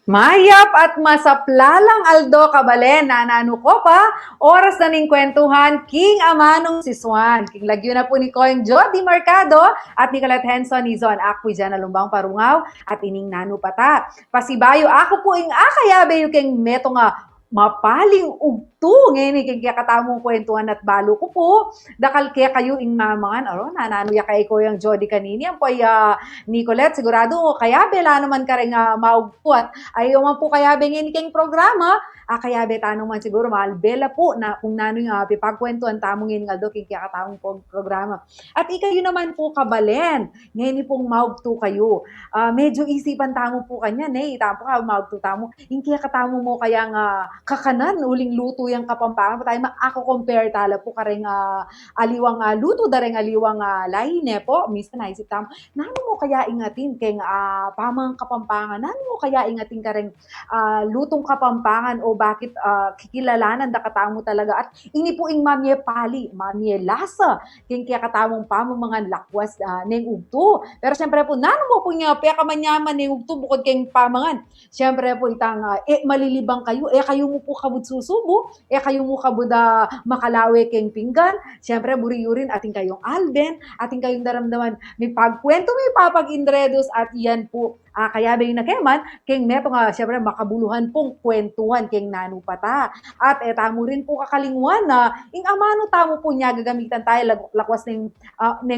Mayap at masaplalang Aldo Cabalen, nanano ko pa, oras na ning kwentuhan, King Amanong si Swan. King lagyo na po ni Koing Jody Mercado at Nicolette Henson ni Zon Akwi dyan na lumbang parungaw at ining nano pata. Pasibayo ako po ing akayabe yung king meto nga mapaling ugto ngayon king kaya katamong kwentuhan at balo ko po dakal kaya kayo ing mamangan aro nanano ya kay ko yung Jody kanini ang poy Nicolette sigurado kaya bela naman ka rin maugpuan ayaw man po kaya bengin king programa, kaya tanong man siguro maalbela po na kung nano yung pipagkwentuhan tamong nga do king kaya katawang programa. At ikayo naman po kabalen, ngayon pong maugto kayo. Medyo isipan tamo po kanya, itapo ka maugto tamo. Ing kaya katamo mo kaya nga kakanan, uling luto yung kapampangan. Tayo ako compare tala po kareng aliwang luto dareng aliwang laine po. Minsan naisip tamo, nano mo kaya ingatin kay pamang kapampangan, nano mo kaya ingatin ka rin lutong kapampangan o bakit kikilalanan da katamo talaga at ini po ing mamye pali, mamye lasa king kaya katamong pamo mga lakwas neng ugto. Pero syempre po nano mo po nga peka manyaman neng ugto bukod kayong pamangan. Syempre po itang malilibang kayo, kayo mo po kabud susubo, kayo mo kabud makalawe keng pinggan. Syempre buriyurin ating kayong alben, ating kayong daramdaman may pagkwento, may papag-indredos at yan po kaya ba yung nakeman, king neto nga, syempre, makabuluhan pong kwentuhan king nano pata. At tamo rin po kakalingwan na, ing amano tamo po niya gagamitan tayo, lakwas ng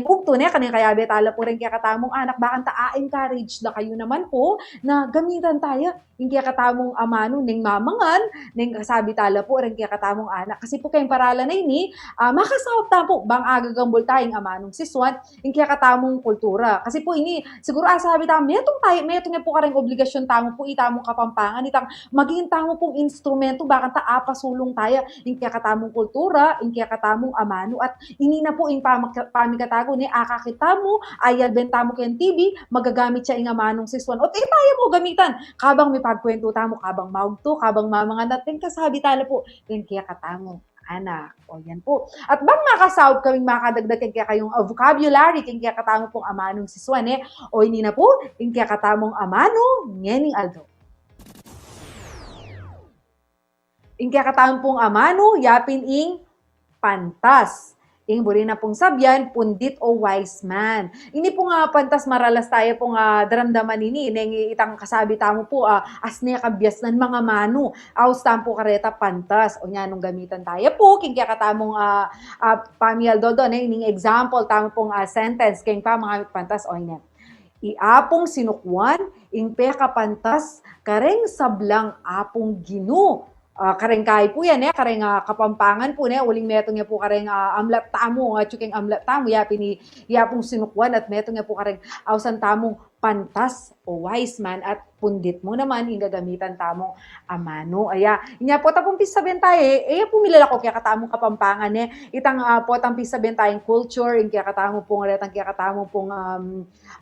ugto niya, kanina kaya ba tala po rin kaya katamong anak, bakan ta-encourage na kayo naman po, na gamitan tayo, ing kaya katamong amano, ning mamangan, ning kasabi tala po rin kaya katamong anak. Kasi po kayong paralan na ini, makasawap ta po, bang agagambol tayong amanong si Swan, ing kaya katamong kultura. Kasi po ini, siguro asabi tamo, metong tayo, meto nga po kareng obligasyon tamo po itamo kapampangan itang maging tamo pong instrumento baka ta apasulong tayo in kaya katamong kultura in kaya katamong amano at ini na po in pamikatago ni akakitamo ayal bentamo ken TV magagamit siya ing amanong siswan o tayo mo gamitan kabang may pagkwento tamo kabang maugto kabang mamangan natin kasabi tala po in kaya katamong anak. O yan po. At bang makasawag kaming makadagdag kaya kayong vocabulary, kaya katamo pong amanong si Swan o hindi na po, kaya katamong amano, ngening aldo. Kaya katamong pong amano, yapin ing pantas. Ing buri na pong sabyan, pundit o wise man. Ini po nga pantas maralas tayo po nga daramdaman ini. Neng itang kasabi tamo po, asne kabyas ng mga mano. Aus tampo kareta pantas. O nga nung gamitan tayo po, king kaya katamong pamiyal dodo. Ning example, tamo pong sentence, king pa mga pantas. O nga. Iapong sinukwan, ing peka pantas, kareng sablang apong ginu kareng kay po yan kareng kapampangan po uling meto nga po kareng amlat tamo chuking amlat tamo yapong sinukwan at meto nga po kareng awsan tamong pantas o wise man at pundit mo naman yung gagamitan tamong amano. Aya, inya po tapong pisabihan tayo, po milala ko kaya katamong kapampangan itang po tapong pisabihan tayong culture, yung kaya katamong pong aretang kaya katamong pong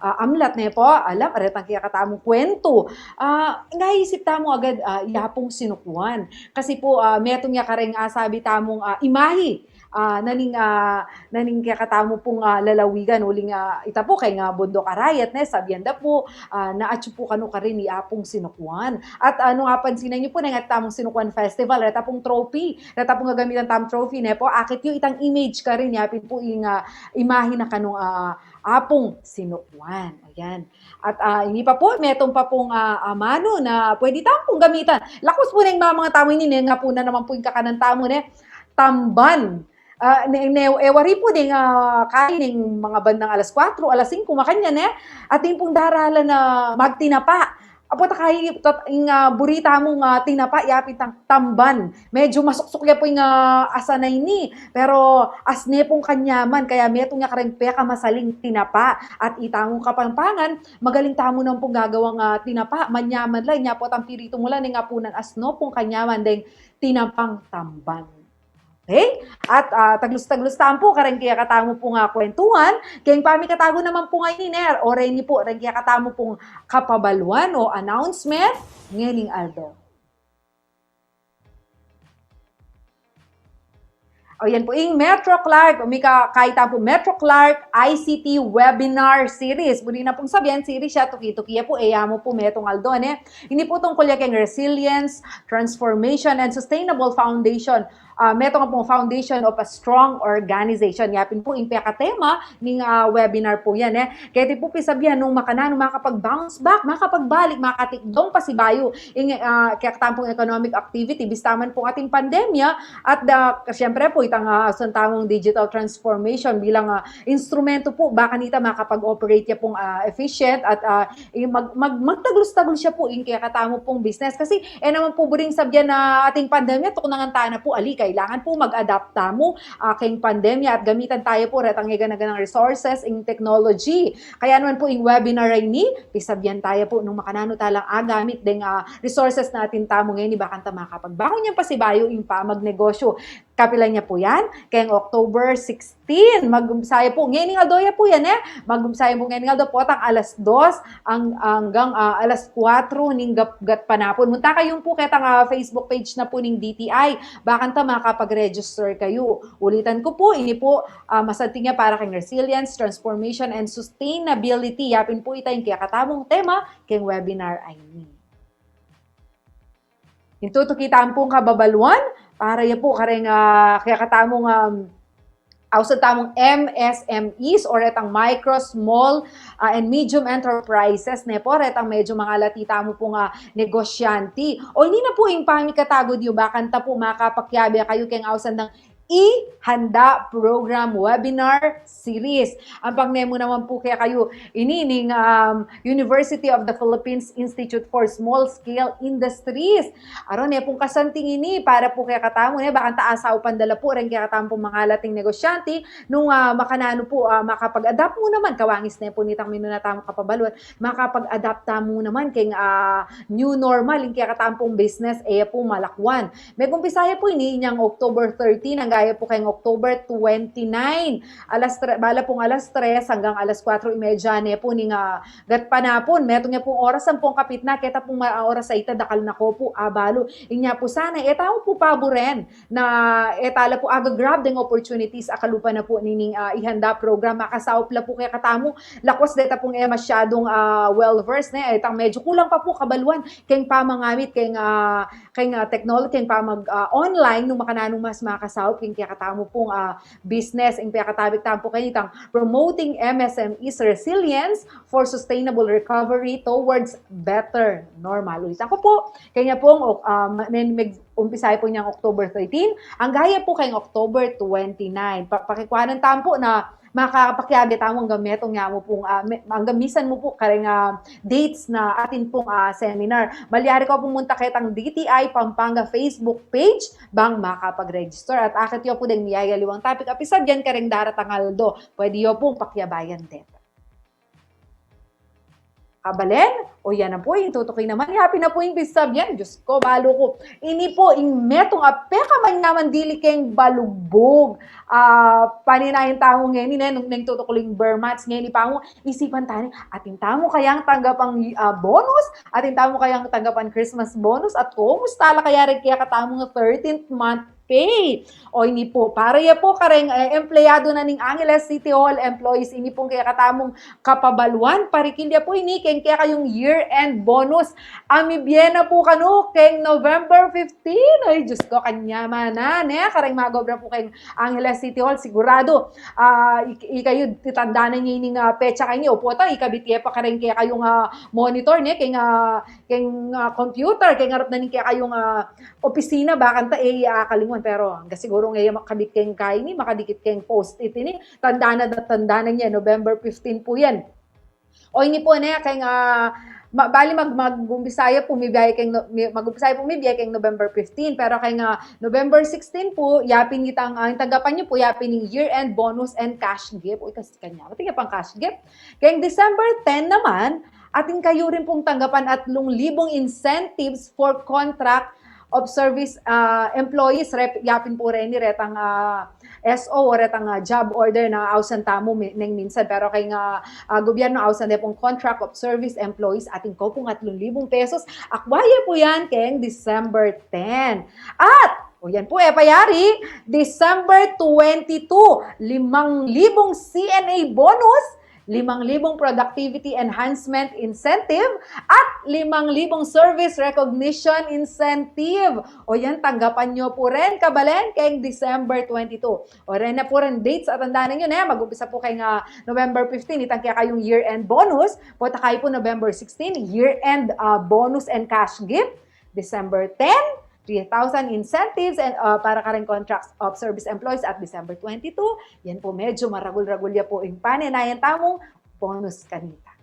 amlat po, alam, aretang kaya katamong kwento. Naisip tamo agad yapong sinukwan. Kasi po, metong nga kareng sabi tamong imahi, naning kaya katamo pong lalawigan uling ita po kay nga bundok arayat sabyanda po naatyo po kano ka rin ni apong sinukwan at ano nga pansinan niyo po nga tamong sinukwan festival reta pong trophy reta pong gagamitan tamong trophy po akit yung itang image ka rin yapin po yung imahe na kanong apong sinukwan. Ayan. At hindi pa po, metong pa pong mano na pwede tamo pong gamitan. Lakos po na yung mga tamo ini, nga po na naman po yung kakanan tamo tamban. Ewari po din kain ng mga bandang alas 4, alas 5, makanya at yung pong daralan na magtinapa. Apo ta kay burita mo nga tinapa yapit tamban. Medyo masuksok ya po yung asanay ni. Pero asne pong kanyaman kaya meto nga kareng peka masaling tinapa at itamo kapampangan magaling tamo nang pong gagawang tinapa manyaman lang nya po tampirito mo lang nga punan asno pong kanyaman ding tinapang tamban. Okay? At taglus-taglus tampo kareng kaya katamo po nga kwentuhan, kayong pamikatago naman po nga iner, o reni po, ren kaya katamo pong kapabaluan o announcement, ngening Aldo. O yan po, yung Metro Clark, kahita po Metro Clark ICT Webinar Series. Muli na pong sabihin, series siya, tuki-tukiya po, mo po metong Aldon, Ini po tungkol yung resilience, transformation, and sustainable foundation. Meto nga pong foundation of a strong organization. Yapin po, yung tema ng webinar po yan, Kaya di po pisabihan, nung makapag-bounce back, makapagbalik, makatikdong pasibayo, kaya tampong economic activity, bistaman po ating pandemya, at siyempre po, itang tamong digital transformation bilang instrumento po, baka nita makapag-operate ya pong efficient at magtaglos-taglos siya po yung kaya katamo pong business. Kasi naman po buring sabyan na ating pandemya, tukunangan na po kailangan po mag-adapt mo aking pandemya at gamitan tayo po retang ganang resources in technology. Kaya naman po yung webinar ay ni, pisabyan tayo po nung makanano talang gamit ding resources natin tamo ngayon, baka makapagbangon niyang pasibayo yung magnegosyo. Kapilan niya po yan, kayong October 16. Mag-umpsaya po. Ngayon doya po yan, Mag-umpsaya po ngayon po tang alas 2 hanggang alas 4 ning gat panapon. Munta kayong po ketang Facebook page na po ning DTI. Bakanta makapag-register kayo. Ulitan ko po, ini po masating niya para kayong resilience, transformation, and sustainability. Yapin po ita yung kaya katamong tema kayong webinar ay ni. Ito tukitaan pong kababaluan, para ya po kareng kaya katamong sa tamong MSMEs or etang micro, small, and medium enterprises po, retang medyo mga latita mo pong negosyante. O hindi na po yung pamikatagod yung bakanta po makapakyabe kayo kayong ausan ng Handa Program Webinar Series. Ang pangnemo naman po kaya kayo, inining University of the Philippines Institute for Small Scale Industries. Aron pong kasanting ini, para po kaya katamo, baka taasa o pandala po, rin kaya katamo pong mga lating negosyante, nung makanano po, makapag-adapt mo naman, kawangis po nitang minunatamo kapabalot, makapag-adapt mo naman kay new normal, yung kaya katamo pong business, po malakwan. May kumpisaya po ini, niyang October 13, hanggang gaya po kayong October 29. Bala pong alas 3 hanggang alas 4:30 po ning gat panapon. Meto nga pong oras ang pong kapit na, keta pong oras sa ita, dakal na ko po, abalo. Inya po sana, etao po paboren na etala po aga-grab ding opportunities, akalupa na po nining ihanda program. Makasaop la po kaya katamo. Lakwas deta pong masyadong well-versed na, etang medyo kulang pa po kabaluan, kayong pamangamit, kayong technology, kayong pamag-online, nung makananong mas makasaop, kaya katamo pong business, yung katabik tampo kayo itang promoting MSMEs resilience for sustainable recovery towards better normal. Ulitan ko po, kaya pong umpisay po niyang October 13, ang gaya po kayong October 29. Pakikuhanan tampo na makakapakyabe tamong gametong nga mo pong ang gamisan mo po kareng dates na atin pong seminar. Malyari ko pumunta kitang DTI Pampanga Facebook page bang makapag-register. At akit yo po ding miyayaliwang topic episode yan kareng daratang aldo. Pwede yo pong pakyabayan din. Kabalen? O yan na po, yung tutukoy naman. Happy na po yung bisab yan. Diyos ko, balo ko. Ini po, yung metong apeka man naman dili keng balugbog. Paninahin tamo ngayon, nung tutukuling Burmats, ngayon ipamo, isipan tayo, ating tamo kayang tanggapang bonus, ating tamo kayang tanggapan Christmas bonus, at kumusta la kaya rin kaya katamo ng 13th month pay. O ini po, para ya po kareng empleyado na ning Angeles City Hall employees, ini pong kaya katamong kapabaluan, parikilya po ini, kaya kayong year-end bonus. Amibiyena po kano, kayong November 15. Ay, Diyos ko, kanya manan, kareng magobra po kayong Angeles City Hall, sigurado, ikayo, titandanan niya ining pecha kayo, o po ta, ikabitye pa kareng kaya kayong monitor, kayong computer, kaya ngarap na ning kaya kayong opisina, bakanta, kalingon, pero hanggang siguro ngayon makabit kayong kaini, makadikit kayong post-it ini, tanda na niya, November 15 po yan. O ini po na kayong bali mag-umpisa po mibiyay kayong November 15, pero kayong November 16 po, yapin itang tanggapan niyo po, yapin yung year-end bonus and cash gift. Uy, kasi kanya, matingin pang cash gift. Kayong December 10 naman, ating kayo rin pong tanggapan at 5,000 incentives for contract of service employees, yapin po rin ni retang SO o retang job order na ausan tamo neng minsan, pero kay gobyerno ausan de pong contract of service employees, ating ko pong 3,000 pesos, akwaya po yan kayong December 10. At O yan po payari, December 22, 5,000 CNA bonus, 5,000 productivity enhancement incentive, at 5,000 service recognition incentive. O yan, tanggapan nyo po rin, kabalen, kayong December 22. O rin na po rin dates at tandaan ninyo mag-umpisa po kayong November 15, itangkya kayong year-end bonus, punta kayo po November 16, year-end bonus and cash gift, December 10, 3,000 incentives and para ka rin contracts of service employees at December 22. Yan po medyo maragul-ragulya po yung paninayan tamong bonus kanita.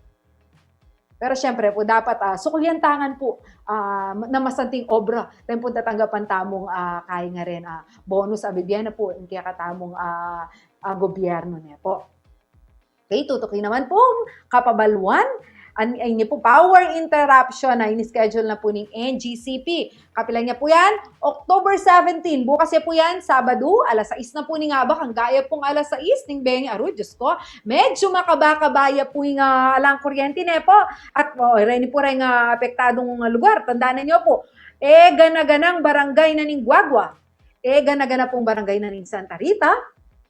Pero syempre po dapat sukulyantangan po na masanting obra. Then po tatanggapan tamong kaya nga rin bonus abibyan na po yung kaya katamong gobyerno niya po. Okay, tutukin naman po kapabaluan. Ay niyo po, power interruption na in-schedule na po ng NGCP. Kapilan niya po yan, October 17. Bukas niya po yan, Sabado, alas 6 na po ni Ngabak. Ang gaya pong alas 6 ng Bengi Aro, Diyos ko. Medyo makabakabaya po yung alang kuryente na po. At rin po rin apektadong lugar. Tandaan niyo po, gana-ganang barangay na ning Guagua. Gana-gana pong barangay na ning Santa Rita.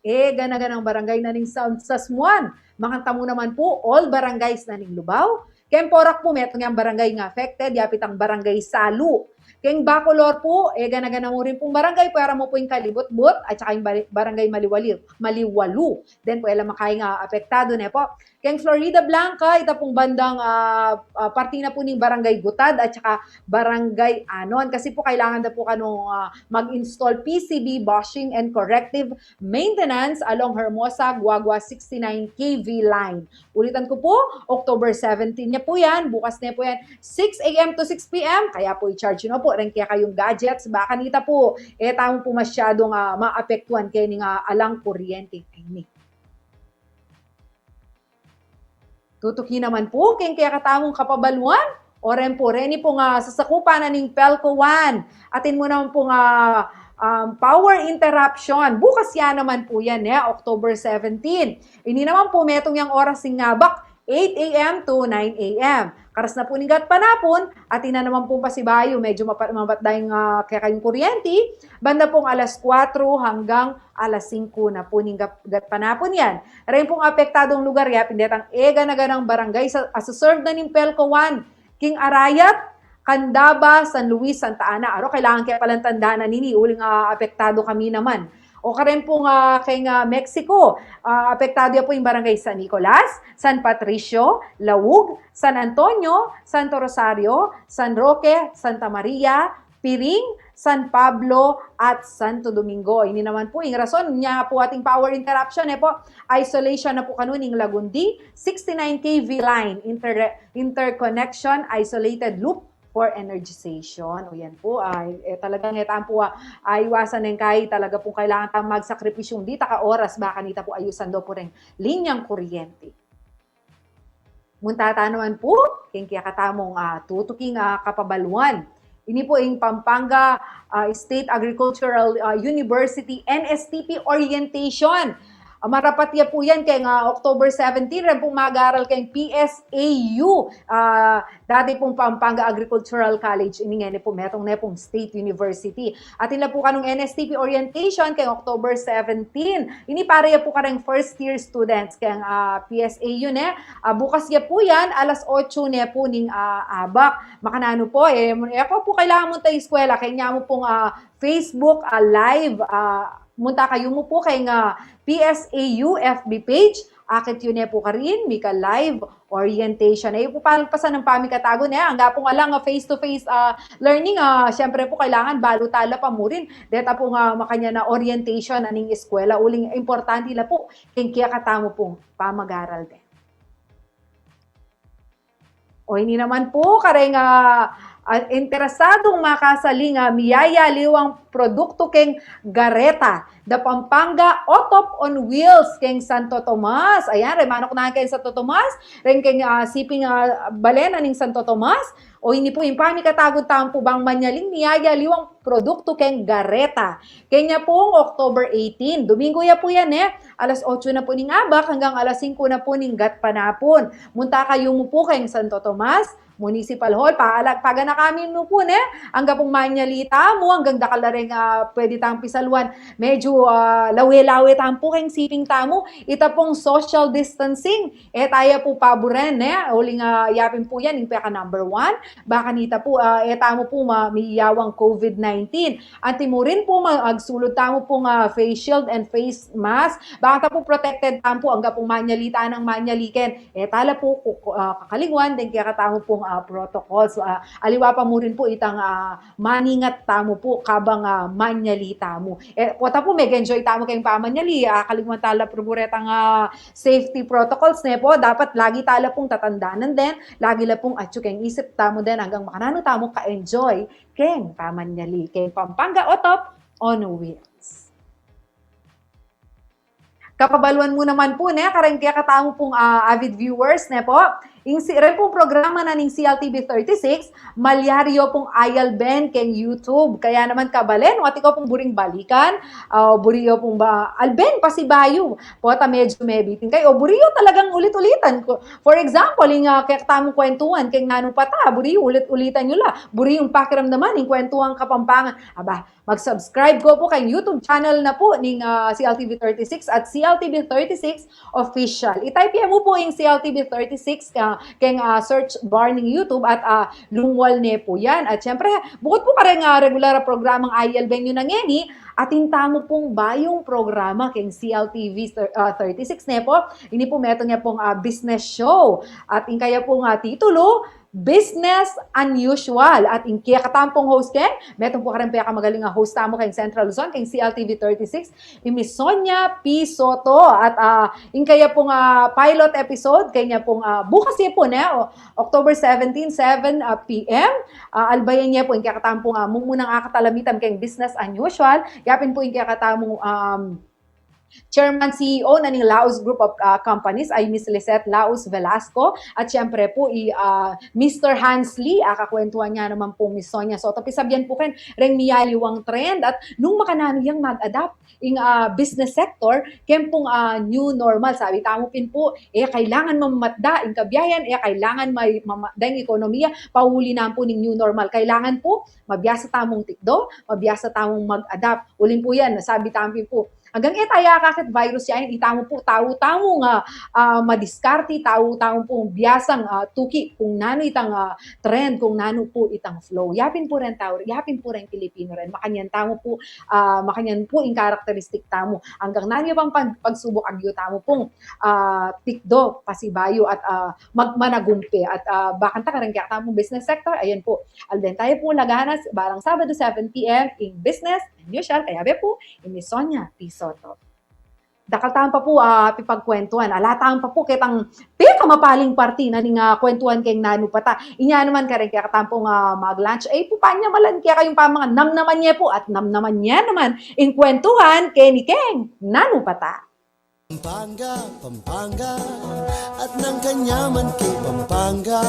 Gana-ganang barangay na ning Sasmuan. Makanta mo naman po, all barangays na ning Lubao. Kemporak po, metong yung barangay nga affected, yapit ang barangay Salu. Keng Bacolor po, gana-gana mo rin pong barangay, pwera mo po yung Kalibot-Bot, at saka yung barangay Maliwalu. Then po, ilang makayang apektado na po. Keng Florida Blanca, ito pong bandang parti na po ng barangay Gutad, at saka barangay Anon. Kasi po, kailangan na po kanong mag-install PCB, bushing, and corrective maintenance along Hermosa, Guagua 69 kV line. Ulitan ko po, October 17 niya po yan, bukas na po yan, 6 a.m. to 6 p.m. Kaya po i-charge nyo po, rin kaya kayong gadgets, baka nita po, tamo po masyadong maapektuhan kayo ng alang kuryente. Tutukin naman po, kaya katamong kapabaluan, o rin po, rin po sasakupan na ng Pelco 1. Atin mo naman po power interruption. Bukas yan naman po yan, October 17. Ini naman po, metong yung oras ng Ngabak, 8 a.m. to 9 a.m. Karas na po ni gat panapon, at ina naman po pasibayo, medyo mabatdayang kaya kayong kuryente, banda pong alas 4 hanggang alas 5 na po ni gat panapon yan. Rin pong apektadong lugar, pindetang gana-ganang barangay, serve na ng Pelco 1, King Arayat, Candaba, San Luis, Santa Ana. Aro, kailangan kaya palang tandaan na nini, uling apektado kami naman. O karen po kay Mexico, apektado po yung barangay San Nicolas, San Patricio, Lawug, San Antonio, Santo Rosario, San Roque, Santa Maria, Piring, San Pablo, at Santo Domingo. Ini naman po, yung rason niya po ating power interruption, po, isolation na po kanuning Lagundi, 69 kV line, interconnection, isolated loop, for energization. O yan po, talagang itaan po, iwasan ng kahit talaga po kailangan tayong magsakripisyong di taka oras, baka nita po ayusan do po rin linyang kuryente. Muntata naman po, kaya katamong tutuking kapabaluan. Ini po yung Pampanga State Agricultural University NSTP Orientation. Marapat ya po yan kay October 17, rin pong mag-aaral kay PSAU, dati pong Pampanga Agricultural College, ini nga po metong nepong State University. At ila po kanong NSTP orientation kay October 17. Ini para ya po karang first year students kay PSAU bukas ya po yan, alas 8 ne po ning abak. Makanano po ako po kailangan mo tayo eskwela kay nya mo pong Facebook live munta kayo mo po kay PSAU FB page, akit yun po ka rin, Mika Live Orientation. Ay po palpasan ng pamikatago ang gapong alang face-to-face learning, syempre po kailangan balutala pa mo rin. Deta po makanya na orientation aning eskwela, uling importante la po, kaya katamo pong pamag-aral din. O hindi naman po, kareng interesadong makasaling miyaya liwang produkto keng Gareta, the Pampanga Otop on Wheels keng Santo Tomas. Ayan, remanok na keng Santo Tomas, ren keng siping balena ning Santo Tomas. O ini po yung pamikatagod taong po bang manyaling miyaya liwang produkto keng Gareta. Kenya pong October 18, Domingo ya po yan alas 8 na po ning abak hanggang alas 5 na po ning gat panapon. Munta kayo mo po keng Santo Tomas, Municipal Hall, paga na kami no po ne, hanggang pong manyalita mo, hanggang dakalareng pwede tang pisaluan, medyo lawe-lawe tampo kayong siping tamo, ita pong social distancing, tayo po paboren, huling yapin po yan, yung peka number 1, baka nita po, tamo po miyawang COVID-19, anti mo rin po magsulod tamo pong face shield and face mask, baka ta po protected tampo, hanggang pong manyalita ng manyaliken, tala po kakalingwan, din kaya katamo pong protocols, aliwa pa mo rin po itang maningat tamo po kabang manyalita mo. Wata po meg enjoy tamo kayong pamanyali, kalingwan tala proburetang safety protocols ne po, dapat lagi tala pong tatandanan din, lagi la pong atyo kayong isip tamo din hanggang makanano tamo ka-enjoy kayong pamanyali, kayong Pampanga Otop on Wheels. Kapabaluan mo naman po, karang kaya katamo pong avid viewers, po, yung rin pong programa na ning CLTV 36, malyaryo pong ayalben keng YouTube. Kaya naman kabalen, wati ko pong buring balikan, buriyo pong alben pasibayo. Po, ta medyo mebitin kayo, buriyo talagang ulit-ulitan. For example, yung kaya katamong kwentuhan, keng nanong pata, buriyo ulit-ulitan nyo la. Buriyo yung pakiramdaman, yung kwentuhan Kapampangan. Aba, mag-subscribe ko po kay YouTube channel na po ning CLTV 36 at CLTV 36 Official. I-type mo po yung CLTV 36 keng search bar ng YouTube at lungwal ne po yan. At syempre, bukod po ka rin regular programang IELBeng nyo nangeni, atin tamo pong bayong programa keng CLTV 36 ne po. Ini po meto niya pong business show. At in kaya pong titulo, Business Unusual. At in kaya katampong host ken, metong po karan pa magaling host tamo kay Central Luzon, kay CLTV 36, Miss Sonia P. Soto. At in kaya pong pilot episode, kanya pong bukas niya po October 17, 7 p.m. Albayan niya po in kaya katampong munang akatalamitan kay Business Unusual. Yapin po in kaya katamong Chairman CEO na ng Laos Group of Companies ay Miss Lisette Laos Velasco at syempre po Mr. Hans Lee, kakwentuhan niya naman po Miss Sonia Soto. Pisabyan po ken reng miyaliwang trend at nung makanano yang mag-adapt in business sector ken pong new normal. Sabi tamo pin po, kailangan mamatda in kabiyayan, kailangan may mamatdang ekonomiya, pauli na po ng new normal. Kailangan po mabiyasa tamong tikdo, mabiyasa tamong mag-adapt. Uling po yan, nasabi tamo po, hanggang itaya kakit virus yan, itamo po tao-tamo nga madiskarte, tao-tamo po biyasang tuki kung nano itang trend, kung nano po itang flow. Yapin po rin tao, yapin po rin Pilipino rin. Makanyan tamo po, makanyan po yung karakteristik tamo. Hanggang nano pang pagsubok agyo tamo pong tikdo, pasibayo at magmanagumpi. At bakanta ka rin kaya tamong business sector, ayan po. Alden tayo po laganas, barang Sabado 7 p.m. in Business Unusual, kaya po, in Miss Sonia P. Soto. Dakal pa po pipagkwentuhan. Alataan pa po kitang mapaling party na ning kwentuhan kayong nano pata. Inya naman ka rin kaya katampong mag-lunch. Ay po pa niya malan kaya kayong pamangan. Nam naman niya po at nam naman niya naman in kwentuhan kay ni Keng nano pata. Pampanga, Pampanga, at ng kanyaman kay Pampanga.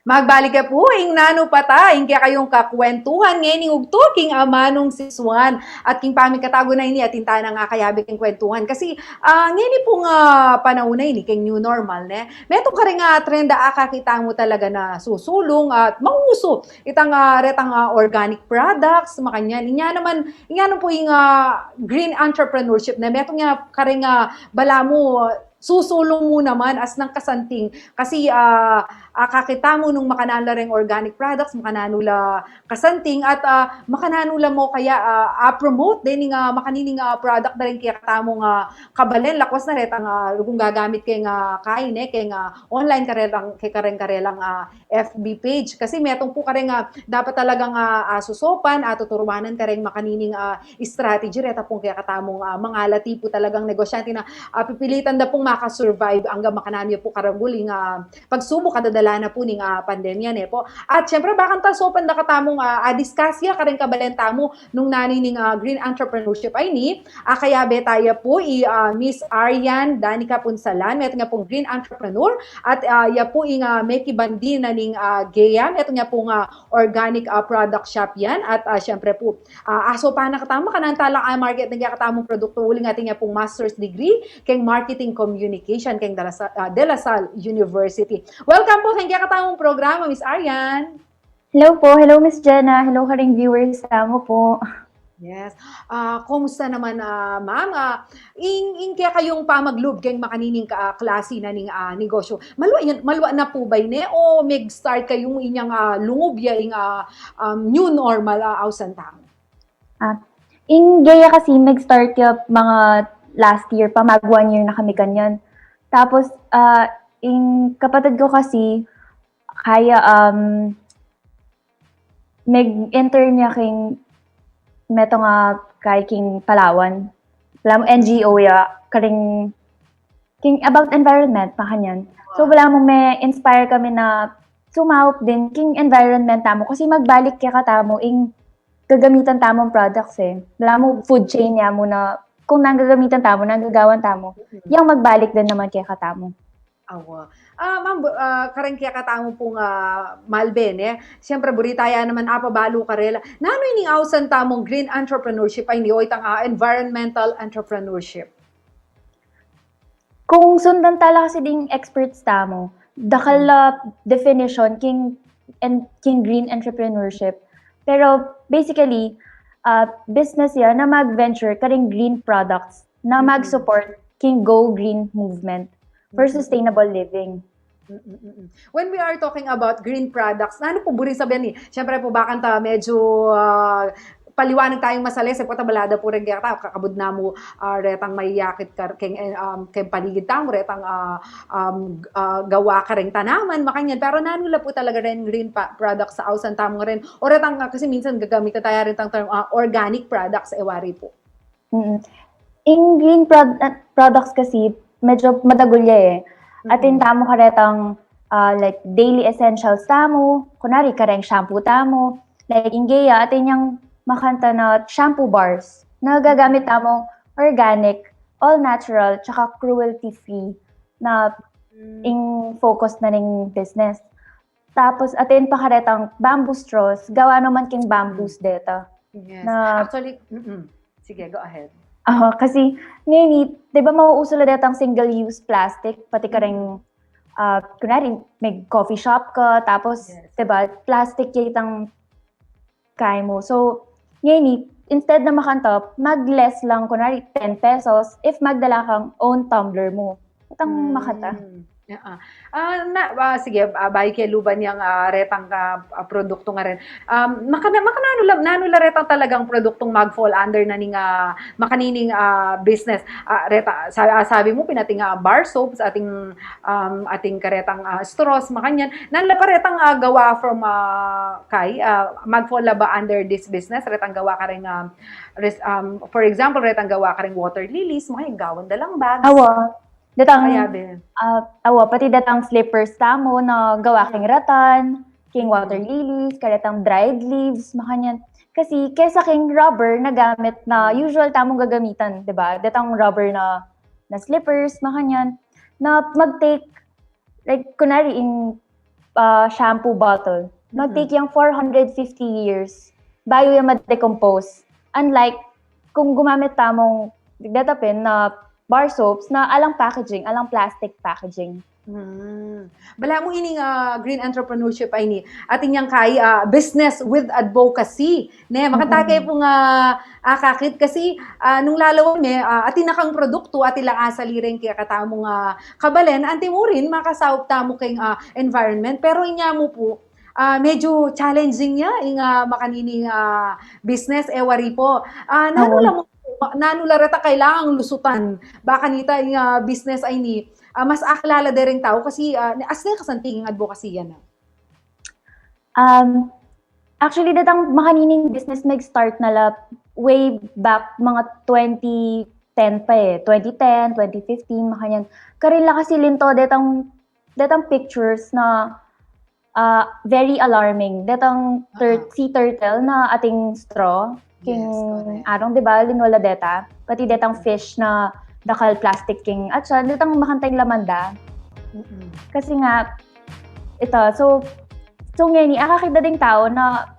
Magbalik ka po, ing nano pata, ing kaya kayong kakwentuhan, ngayon ing ugto, king amanong si Swan, at king paming katago na ini, at tinta na nga kayabi king kwentuhan. Kasi, ngayon pong panahon na ini, king new normal, ne? Meto ka rin nga trend, kakita mo talaga na susulong at mauso. Itang retang organic products, makanyan. Inya po yung green entrepreneurship na meto nga ka rin bala mo, susulong mo naman as ng kasanting kasi kakita mo nung makanala ring organic products, makananula kasanting at makananula mo kaya promote din nga makanining product na rin kaya katamo nga kabalen lakwas na ret ang kung gagamit kay nga kain kay nga online karelang kay karelang FB page kasi metong po kareng dapat talagang susopan at tuturuanan ka rin makanining strategy reta pong kaya katamo mga lati po talagang negosyante na pipilitan da pong makasurvive hanggang makanami po karanguling pagsubok kadadala na po ning pandemya ne po. At syempre bakang tasopan na katamong diskasya ka rin kabalenta mo nung nanining green entrepreneurship ay ni kaya betaya po Miss Arian Danica Punsalan met nga pong green entrepreneur at ya po Meki Bandi na ning Gea met nga pong organic product shop yan at syempre po aso pa na katamo kanan tala market nga katamong produkto uli nga nga pong master's degree kay marketing communication kay De La Salle University. Welcome po sa katamong programa, Miss Arian. Hello po. Hello, Miss Jenna. Hello ka ring viewers. Tama po. Yes. Kumusta naman, ma'am? Kaya kayong pamaglub kayong makanining klase na ning negosyo. Malwa na po ba ini? O mag-start kayong inyang lungob ya new normal awsan tamo? Gaya kasi mag-start yung mga last year pa. Mag 1 year na kami kanyan. Tapos, kapatid ko kasi kaya mag-enter niya meto nga kay king Palawan. Wala mo NGO ya karing about environment pa kanyan. So wala mo may inspire kami na sumawop din king environment tamo kasi magbalik kaya katamo gagamitan tamong products Wala mo food chain niya mo na kung nanggagamitan tamo, nanggagawan tamo, yung magbalik din naman kaya katamo. Awa. Ma'am, karang kaya katamo pong Malben Siyempre, buritaya naman balo karela. Nano ining awsan tamong green entrepreneurship ay niyo itang environmental entrepreneurship? Kung sundan tala kasi ding experts tamo, dakal definition king green entrepreneurship. Pero basically, business yan na mag-venture karing green products na mag-support king Go Green movement for sustainable living. When we are talking about green products, ano po buri sabihin ni? Siyempre po bakang medyo paliwanag tayong masales po tabalada po rin kakabud na mo retang mayakit kay paligid tamo retang gawa ka ring tanaman makanyan pero nanula po talaga rin green products sa ausan tamo rin o retang kasi minsan gagamit tayo rin tang term organic products ewari po. In green products kasi medyo madagulya Atin tamo karetang like daily essentials tamo, kunari kareng shampoo tamo, like inggeya atin yung makanta na shampoo bars na gagamit tamo organic, all natural, tsaka cruelty-free na focus na ning business. Tapos atin pa karetang bamboo straws, gawa naman king bamboos deta. Yes. Actually, sige, go ahead. Kasi ngayon, di ba mauuso na datang single-use plastic, pati ka rin, kunwari, may coffee shop ka, tapos, di ba, plastic yung kaya mo. So, ngayon, instead na makantop, mag-less lang, kunwari, 10 pesos, if magdala kang own tumbler mo. Itang makanta. Sige, bahay kay luban yung retang produkto nga rin. Nanula retang talagang produktong mag-fall under na ning makanining business. Sabi mo, pinating bar soaps, ating karetang straws, makanyan. Nanula pa retang gawa from mag-fall ba under this business? Retang gawa ka rin, for example, retang gawa ka rin water lilies, mga gawan dalang bags. Pati datang slippers tamo na gawa king ratan, king water lilies, karetang dried leaves, makanyan. Kasi kesa king rubber na gamit na usual tamong gagamitan, 'di ba? Datang rubber na slippers, makanyan, na mag-take like kunari shampoo bottle. Mag-take yung 450 years bago yung ma-decompose. Unlike kung gumamit tamong datapin na bar soaps na alang packaging, alang plastic packaging. Bala mo ining green entrepreneurship ay ni ating yang kay business with advocacy. Ne, makatagay po nga kakit kasi nung lalawan me atin nakang produkto at ilang asalireng kaya katamo nga kabalen anti mo rin makasawop tamo kay environment pero inya mo po medyo challenging niya ing makanining business ewari po. Nanula reta kailangang lusutan. Baka nita yung business ay ni mas aklala dereng tao kasi as na kasantingin advocacy yan. Actually, datang makanining business mag-start na la way back mga 2010 pa eh. 2010, 2015, makanyan. Karila kasi linto, datang pictures na very alarming. Datang sea turtle na ating straw. King arong, di ba? Linwala deta. Pati datang fish na dakal plastic king. At siya, datang makantay lamanda. Kasi nga, ito, so ngayon, akakita ding tao na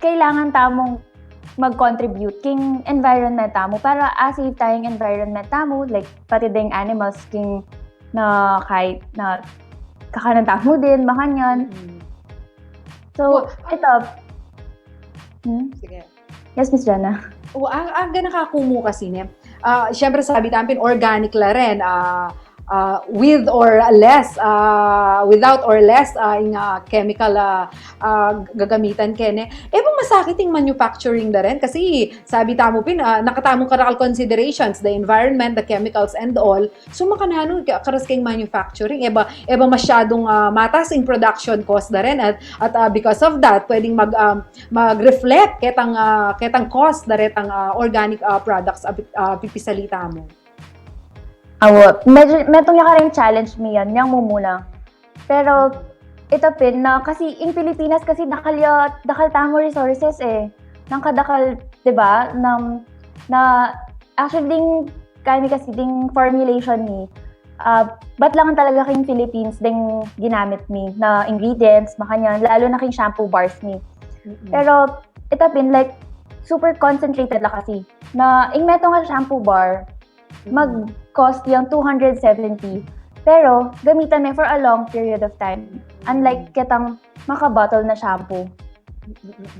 kailangan tamong mag-contribute king environment tamo para asave tayong environment tamo, like pati ding animals king na kahit na kakanan tamo din, makanyan. So, ito. Sige. Yes, Miss Jana. Ang nakakumo kasi niya. Siyempre sabi namin organic la rin. With or less, without or less in chemical gagamitan kene. Bang masakit yung manufacturing na rin kasi sabi tamo pin, nakatamong karakal considerations, the environment, the chemicals and all. So makanano karas kayong manufacturing. Eba masyadong matas in production cost na rin at because of that, pwedeng mag-reflect ketang cost na rin ang organic products pipisalita mo. Medyo nga ka rin challenge mi yan, yang mumuna. Pero, ito pin na, kasi in Pilipinas kasi dakal tamo resources eh. Nang kadakal, diba, na actually ding, kami kasi ding formulation ni, ba't lang talaga king Philippines ding ginamit mi na ingredients, makanyan, lalo na king shampoo bars mi. Pero, ito pin, like, super concentrated lang kasi, na ingmeto nga shampoo bar, mag-cost yung 270. Pero, gamitan mo for a long period of time. Unlike kitang maka-bottle na shampoo.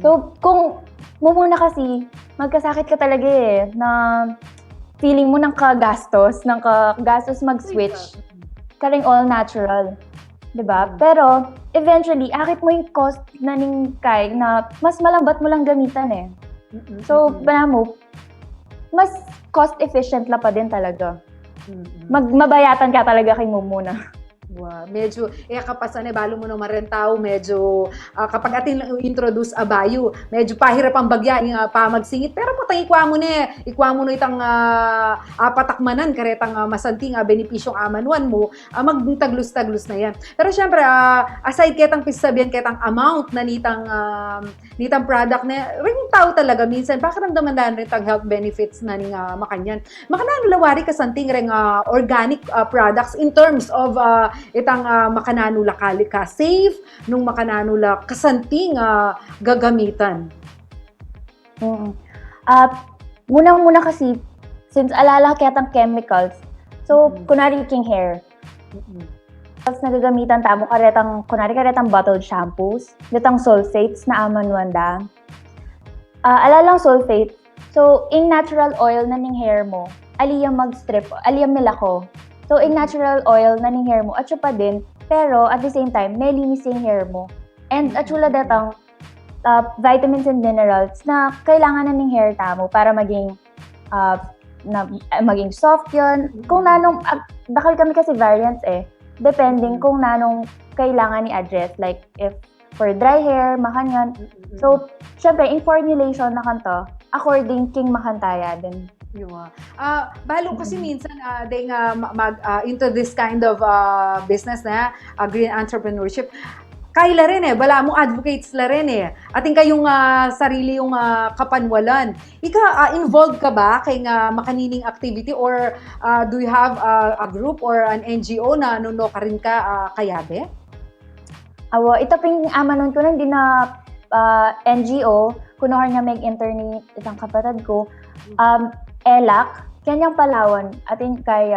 So, kung mumuna kasi, magkasakit ka talaga eh, na feeling mo ng kagastos mag-switch. Karing all natural. Diba? Pero, eventually, akit mo yung cost na ningkay na mas malambat mo lang gamitan eh. So, mo, mas cost-efficient la pa din talaga. Mabayatan ka talaga kay mo muna. Wow, medyo, kapasan balo mo naman rin tao, medyo, kapag atin introduce abayo, medyo pahirap ang bagya, pamagsingit, pero patang ikwa mo na itang patakmanan, karetang masanting benepisyong amanuan mo, magtaglus-taglus na yan. Pero syempre, aside ketang pisabihan, ketang amount na nitang product na, ring tao talaga, minsan, pakiramdaman na rin itang health benefits na ning makanyan. Makanano lawari kasanting ring organic products in terms of itang makananula ka safe nung makananula kasanting gagamitan. Muna kasi since alala ketang chemicals, so kunari king hair. Tapos nagagamitan tamo karetang bottled shampoos, datang sulfates na amanuanda. Alalang sulfate, so in natural oil na ning hair mo, aliyang mag-strip, aliyang milako. So, in natural oil na ning hair mo, at pa din, pero at the same time, may linis yung hair mo. And at sula datang vitamins and minerals na kailangan na ning hair tamo para maging soft yun. Kung nanong, dakal kami kasi variants eh, depending kung nanong kailangan ni address. Like, if for dry hair, makanyan. So, syempre, in formulation na kanto, according king makantaya din. Balo kasi minsan into this kind of business na green entrepreneurship. Kaila rin bala mo advocates la rin ating kayong sarili yung kapanwalan. Involved ka ba kay makanining activity or do you have a group or an NGO na nuno ka rin ka kayabe? Awa, ito ping amanon ko lang din na NGO, kuno nga may internet itang kapatid ko, ELAC, Kenyang Palawan, atin kay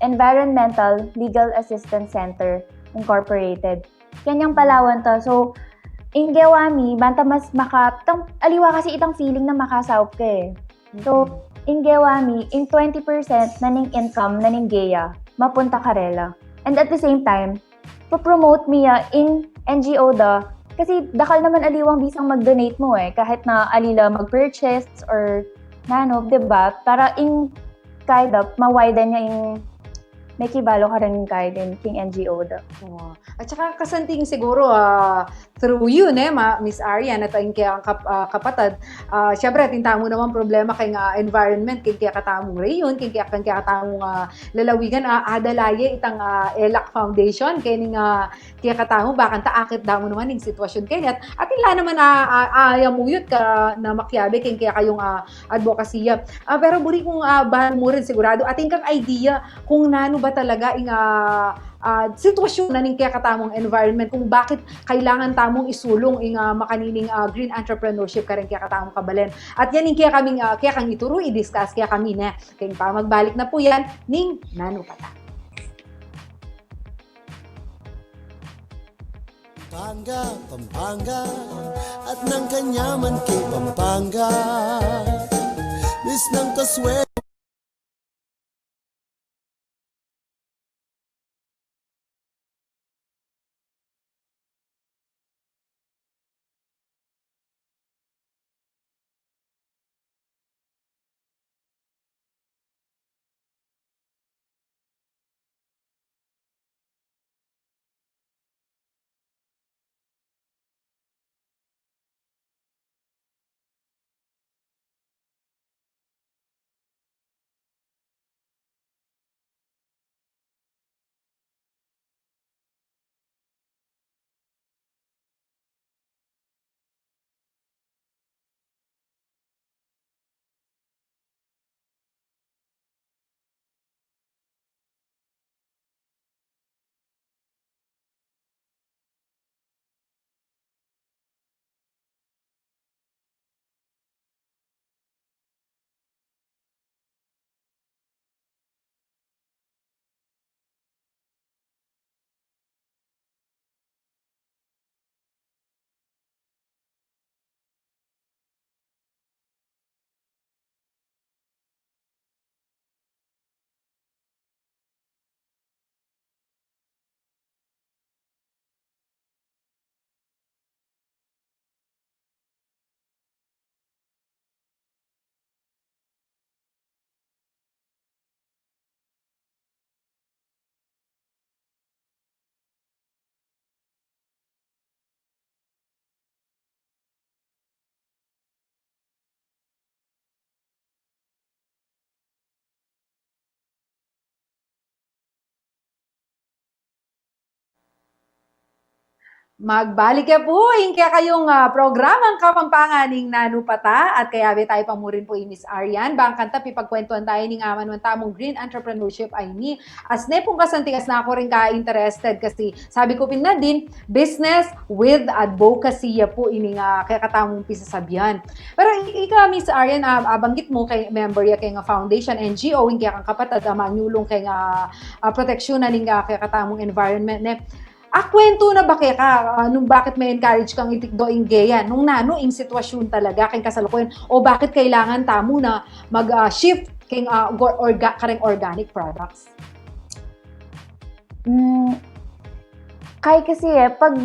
Environmental Legal Assistance Center Incorporated. Kenyang Palawan to. So, ingewami, banta mas aliwa kasi itang feeling na makasawp ka eh. So, ingewami, in 20% na ning income na ning geya, mapunta karela. And at the same time, promote miya in NGO da, kasi dakal naman aliwang bisang mag-donate mo eh, kahit na alila mag-purchase or nano, diba? Para in kahit ma-widen niya yung may kibalo ka rin kahit din king NGO da. Oo. At saka kasanting siguro through you, Miss Arian, at ang kaya kapatid, syempre, tinta mo naman problema kay environment, kay kaya katamong rayon, kay kaya katamong lalawigan, adalaye itang ELAC Foundation, kay kaya katamong, bakang taakit damo naman yung sitwasyon kay at ila naman ayamuyot ka na makyabe, kay kaya kayong advokasya. Pero buri kong bahal mo rin sigurado, ating kang idea kung nano ba talaga yung sitwasyon na ning kaya katamong environment, kung bakit kailangan tamong isulong yung makanining green entrepreneurship ka rin kaya katamong kabalen. At yan yung kaya kang ituro, i-discuss kaya kami na. Kaya pa magbalik na po yan ning Nano Pata. Pampanga, at ng kanyaman kay Pampanga, bis ng kaswerte. Magbalik ka po, kaya kayong programang Kapampangan ng Nano Pata at kaya tayo pamurin po Miss Arian. Bangkanta, pipagkwentuhan tayo ng aman ng tamong green entrepreneurship ay ni. As ne pong kasantigas na ako rin ka-interested kasi sabi ko na din, business with advocacy po ini nga kaya katamong pisasabihan. Pero ika Miss Arian, banggit mo kay member ya kay nga foundation, NGO, kaya kang kapatid, manyulong kay nga proteksyon na kaya katamong environment ne. Kwento na ba kaya ka, nung bakit may encourage kang itikdo ing geya, nung nano ing sitwasyon talaga kay kasalukuyan, o bakit kailangan tamo na mag-shift kay kareng organic products? Kaya kasi pag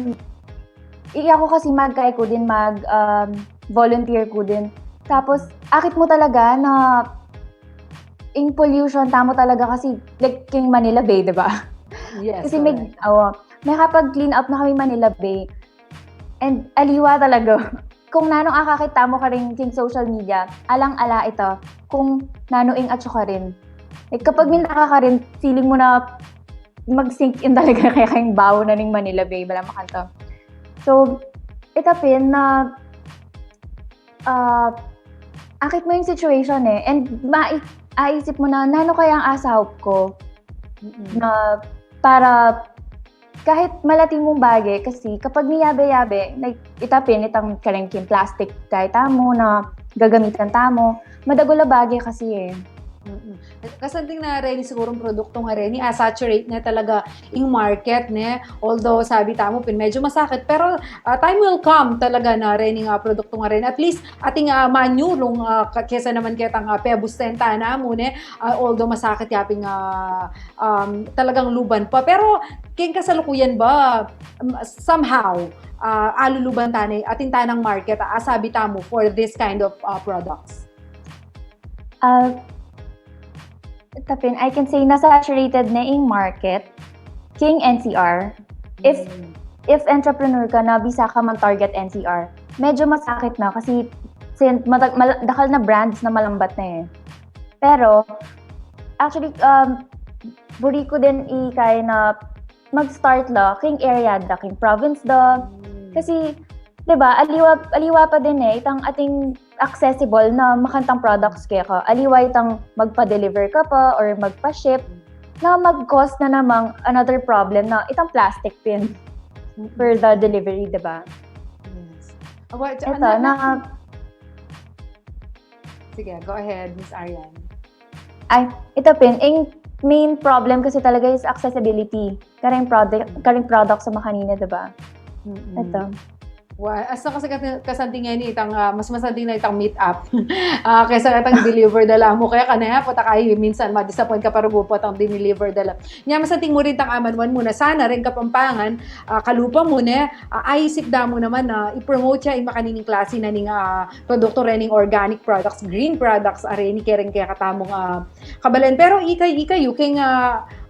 ako kasi magkaya ko din volunteer ko din. Tapos akit mo talaga na ing pollution tamo talaga kasi like king Manila Bay, 'di ba? Yes. Kasi may kapag-clean up na kami Manila Bay. And aliwa talaga. Kung nanong akakita mo ka rin king social media, alang-ala ito. Kung nanoing atso ka rin. Like, kapag minaka ka rin, feeling mo na mag-sink in talaga kaya kayong bawo na ng Manila Bay. Bala makanta. So, itapin na akit mo yung situation eh. And aisip mo na, nano kaya ang asahop ko? Na para kahit malati mong bagay kasi kapag niyabe-yabe, like, itapin itang karengking plastic kahit tamo na gagamitan tamo, madagula bagay kasi eh. Kasanting na rin sigurong produkto nga rin, saturate na talaga yung market, ne? Although sabi tamo, medyo masakit, pero time will come talaga na rin yung produkto nga rin. At least, ating manyulong, kesa naman kitang pebustenta na mo, ne? Although masakit yaping talagang luban pa. Pero, king kasalukuyan ba, somehow, aluluban tanay, ating tanang market, sabi tamo for this kind of products? Tapin, I can say na-saturated na yung market, king NCR. If entrepreneur ka na, bisa ka mag-target NCR, medyo masakit na kasi dakal na brands na malambat na eh. Pero, actually, buri ko din ikay na mag-start la, king area da, king province da. Kasi, diba, aliwa pa din eh, itang ating accessible na makantang products kaya ka. Aliwa itang magpa-deliver ka pa or magpa-ship na mag-cause na namang another problem na itang plastic pin for the delivery, diba? Yes. Ito, Sige, go ahead, Miss Arian. Ay, ito pin, ang main problem kasi talaga is accessibility. Karing product sa makanina, diba? Ito. Asa kasi kasantingan ni itang mas masanting na itang meet up kaysa itang deliver dala mo kaya kanaya po takay minsan ma-disappoint ka para po tang deliver dala nya masanting mo rin tang amanwan muna sana rin kapampangan kalupa mo na aisip da mo naman na i-promote siya yung makanining klase na ning produkto rin organic products, green products are ni kering kaya katamong kabalan pero ikay yung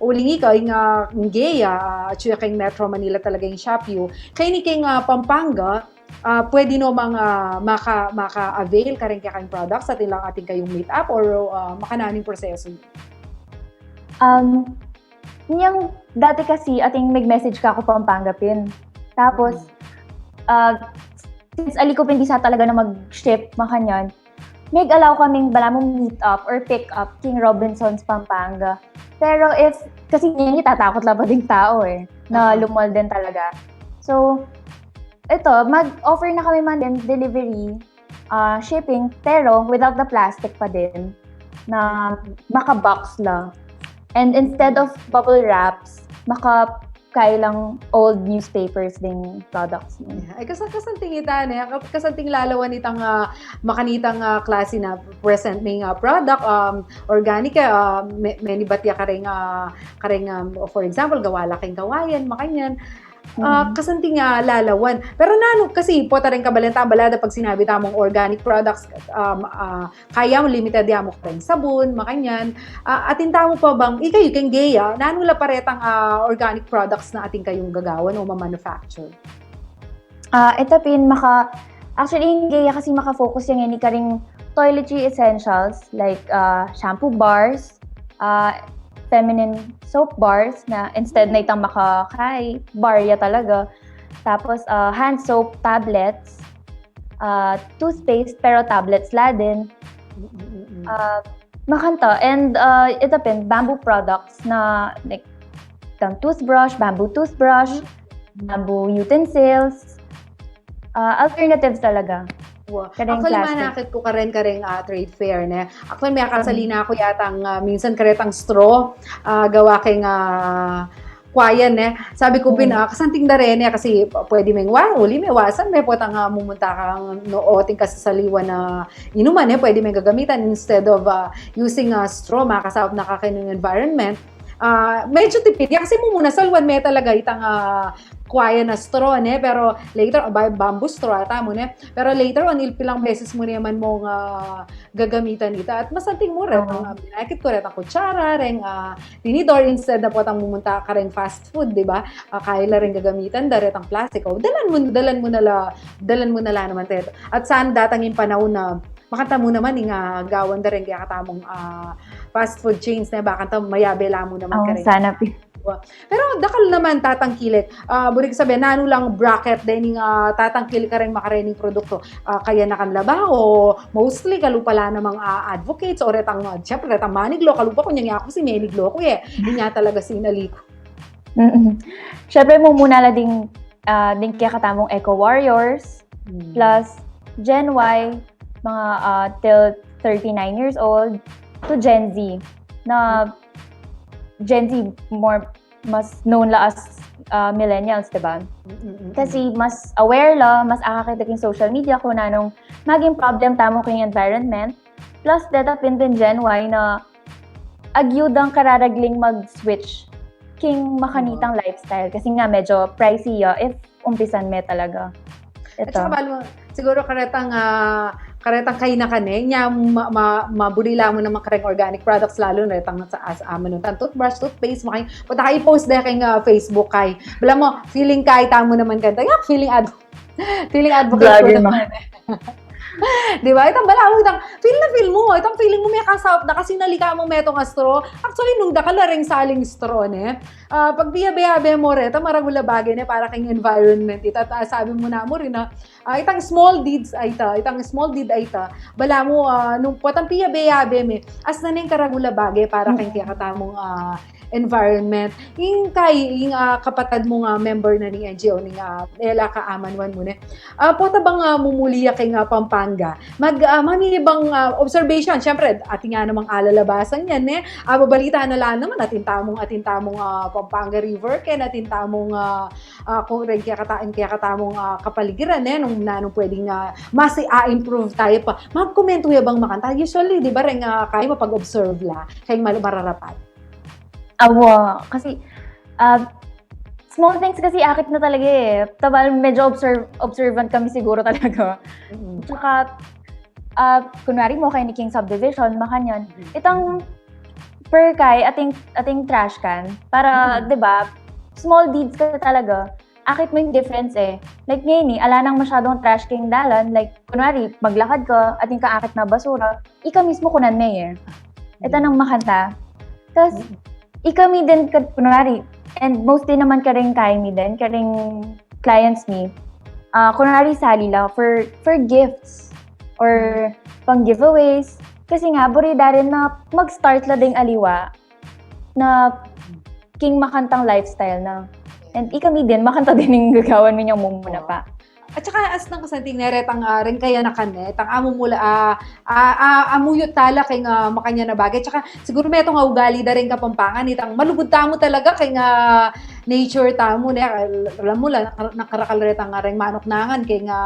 uling ikaw yung Ngea at yung Metro Manila talaga yung Shopee kay ni king Pampanga pwede no maka-avail ka rin kayang products at ilang ating kayong meet up or makananing proseso? Niyang dati kasi ating mag-message ka ako Pampanga pin. Tapos, since ali ko hindi sa talaga na mag-ship makanyan, allow kaming bala mong meet up or pick up King Robinson's Pampanga. Pero kasi niya tatakot lang pa ding tao eh, na lumol din talaga. So, ito, mag-offer na kami man din delivery, shipping, pero without the plastic pa din, na maka-box lang. And instead of bubble wraps, kailang old newspapers ding products. Ay kasanting ita ne, kasanting lalawan itang makanitang klase na present ning product organic many batya kareng for example gawala kang kawayan makanyan kasanting lalawan. Pero nano kasi po rin kabalenta balada pag sinabi tamong organic products kaya mo limited ya mo kareng sabon makanyan atin tamo pa bang ikaw yung Ngea nano la paretang organic products na ating kayong gagawan o ma-manufacture? Ito pin actually yung Ngea kasi maka-focus yung ni karing toiletry essentials like shampoo bars, feminine soap bars na instead na itang barya talaga. Tapos hand soap tablets, toothpaste pero tablets la din. Makanta. And ito pin, bamboo products na like toothbrush, bamboo utensils, alternatives talaga. Actually, manakit ko karen trade fair ne. Actually, may akasalina ako yatang minsan karetang straw gawa keng kwayan ne. Sabi ko kasanting da rin kasi pwede may uli may wasan may potang mumunta kang nooting kasi sa liwan na inuman pwede may gagamitan instead of using straw makasawap na kakinong environment. Medyo tipid kasi muna salwan may talaga itang kwaya na straw pero later bamboo straw ata mo pero later on ilang beses mo naman mong gagamitan ita at masanting mo rin binakit ko rin ang kutsara rin tinidor instead na po mumunta ka rin fast food di ba kaya la rin gagamitan daret ang plastic dalan mo na la naman teto at saan datang yung panahon na makanta mo naman nga gawan da rin kaya katamong fast food chains na bakanta mayabela mo naman ka rin. Sana Pero dakal naman tatangkilik. Burig sabihin, nano lang bracket din tatangkilik ka rin makarening produkto. Kaya nakanlaba o mostly kalupala namang advocates o retang maniglo. Kalupa ko niya ako si Meniglo ko Inya talaga sinaliko. Syempre mo muna la ding kaya katamong Eco Warriors, plus Gen Y, mga till 39 years old, to Gen Z, na Gen Z mas known la as millennials, diba? Kasi mas aware la, mas akakita king social media kung anong maging problem tamo king environment. Plus, datapin din Gen Y na agyudang kararagling mag-switch king makanitang lifestyle. Kasi nga medyo pricey if umpisan me talaga. At saka balo, siguro karetang kayo na kane, nya mabulila mo naman kareng organic products lalo na itang sa aman nun. Toothbrush, toothpaste, punta kayo post na kay Facebook kay. Bala mo, feeling kay tamo naman kanta. Feeling advocate ko naman. Di ba? Itang bala mo, feel mo. Itang feeling mo may kasap na kasi nalika mo metong straw. Actually, nung dakalaring saling straw, ne? Pag biyabe mo rin, itang maragula bagay ne, para kang environment. Sabi mo na mo rin na, itang small deeds ay ta, bala mo, nung patang biyabe me, as na ning karagula bagay para kang kakatamong environment. Yung kapatid mo nga member na ni NGO, ni Ella Kaamanwan mo ne. Pota bang mumuliya kay Pampanga? Manibang observation, syempre, ating nga namang alalabasan yan, eh. Babalita na lang naman, atin tamong Pampanga River, kaya atin tamong kung rin kaya katamong kapaligiran, eh, nung pwedeng mas i-improve tayo pa. Magkomento bang makanta? Usually, di ba rin kaya mapag-observe la, kaya mararapat? Kasi small things kasi akit na talaga eh. Tabal, medyo observant kami siguro talaga. Tsaka, kunwari mo kay ni King Subdivision, makanyan, itang per kay ating trash can, para, di ba, small deeds ka talaga, akit mo yung difference eh. Like ngayon ala nang masyadong trash king dalan, like, kunwari, maglakad ka, ating kaakit na basura, ika mismo kunan may eh. Ito nang makanta. Tapos, ikami din, kunwari, and mostly naman karing kaya mi din, karing clients mi, kunwari sali lang for gifts or pang giveaways. Kasi nga, burida rin na mag-start la ding aliwa na king makantang lifestyle na. And ikami din, makanta din yung gagawan mi niyang mumuna pa. At saka as nang kasanting neret ang rin kaya na kanet, ang amo mula amuyot tala kay nga makanya na bagay. Tsaka siguro may itong ugali da rin kapampangan, itang malugod tamo talaga kay nga nature tamo. Alam mo lang, nakarakalret ang rin manok nangan kay nga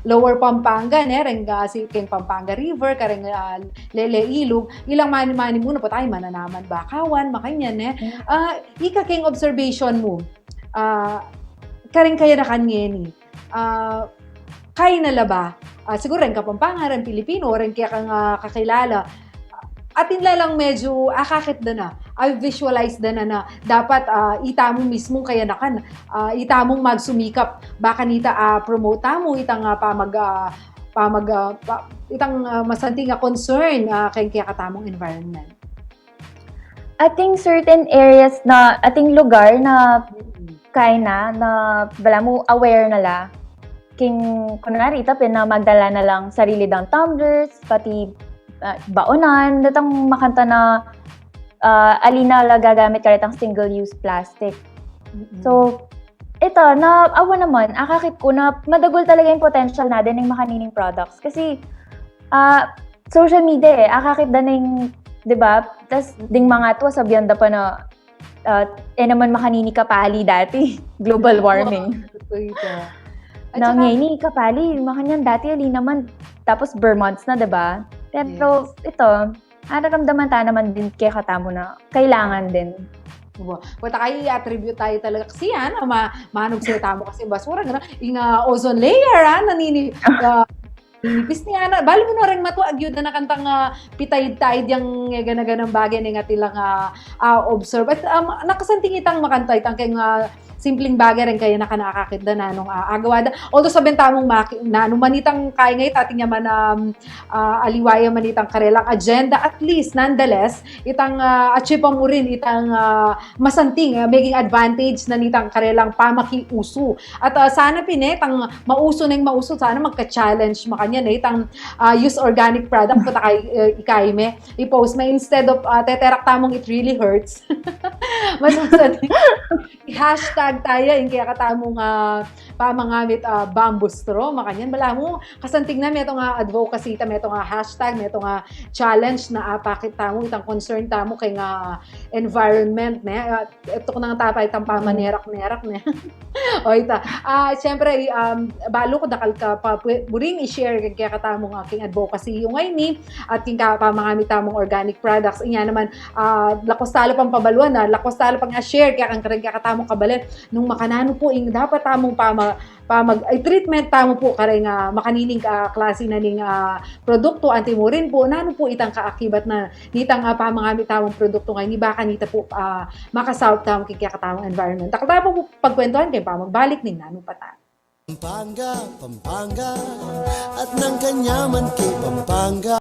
Lower Pampanga, rin si King Pampanga River, kareng Lele Ilog, ilang mani-mani muna po tayo, mananaman bakawan, makanyan. Ika king observation mo, kareng kaya na kanyeni. Kaya na laba, siguro rin Kapampangan, rin Pilipino, rin kaya kang kakilala, atin lang medyo akakit na I visualize na dapat ita mo mismo kaya na kan, ita mong magsumikap, baka nita promote mo, itang itang masanting concern kay kaya katamong environment. Ating certain areas na, ating lugar na kaya na bala mo aware na la, king kunwari itapin na magdala na lang sarili dang tumblers, pati baonan, datang makanta na alina la gagamit ka ritang single-use plastic. So, ito, na awa naman, akakit ko na madagol talaga yung potential na din ng makanining products. Kasi, social media akakit da ng, di ba? Tas, ding mga to, sabihan da pa na, naman makanini kapali dati, global warming. Ngayon kapali, makanyan dati ali naman, tapos Vermonts na, diba? Pero ito, nararamdaman tayo naman din kaya katamo na kailangan din. Punta kayo i-attribute tayo talaga kasi yan, manog siya tamo kasi basura, yung ozone layer, Nipis niya na, bali mo na rin matuagyod na nakantang pitayid-tayid yung gana-ganang bagay na nga tilang observe. At nakasanting itang makanta, itang kay simpleng bagay rin kaya nakanakakit da na nung agawada. Although sabihin tamong na nung manitang kaya ngayon ating yaman aliwaya manitang karelang agenda, at least nonetheless itang achieve mo rin itang masanting making advantage na nitang karelang pamakiuso. At sana pinetang mauso na yung mauso, sana magka-challenge makanya na itang use organic product po kay ikayme i-post may instead of teterak tamong it really hurts. Mas hashtag tayo yung kaya katamong pamangamit bamboo straw makanyan bala mo kasanting na meto nga advocacy ta meto nga hashtag meto nga challenge na apakit tamo itang concern tamo kay nga environment ne ito ko nang tapay itang pamanerak-nerak ne o ita syempre balo ko dakal ka pa buring i-share kaya katamong aking advocacy yung ngayon ni at king pamangamit tamong organic products inya naman lakos talo pang pabaluan na lakos talo pang share kaya kang katamong kabalit nung makanano po ing dapat tamong treatment tamo po kare nga makanining klase na ning produkto antimurin po nano po itang kaakibat na nitang pamangamit tamong produkto ngay ni baka nita po makasaw tamong kaya katamong environment takta po pagkwentuhan kay magbalik ning nano pata Pampanga at ng kanyaman kay Pampanga.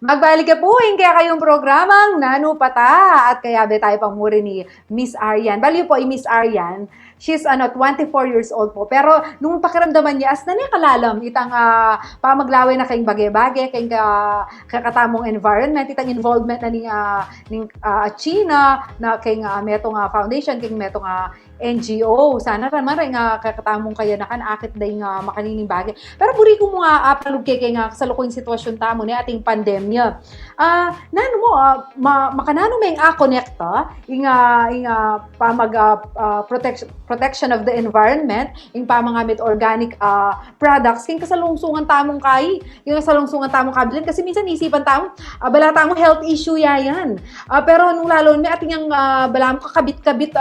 Magbalik ka po kaya kayong programang Nano Pata at kaya be tayo pamuri ni Miss Arian. Baliw po Miss Arian. She's 24 years old po. Pero nung pakiramdaman niya as na niya kalalam itang pamaglaway na kayong bagay-bagay kayong kakatamong environment, itang involvement na ning China na kayong metong foundation, kayong metong NGO. Sana naman rin kakatamong kaya na akit day nga makanining bagay. Pero buri ko mga apalog kay nga kasalukuyang sitwasyon tamo ni ating pandemya. Nano mo makanano may connecta inga protection of the environment ing pamangamit organic products king kasalungsungan tamong kai yung kasalungsungan tamong kabilin kasi minsan isipan tamo bala tamo health issue yan. Pero nung lalo may ating yang bala mo kakabit-kabit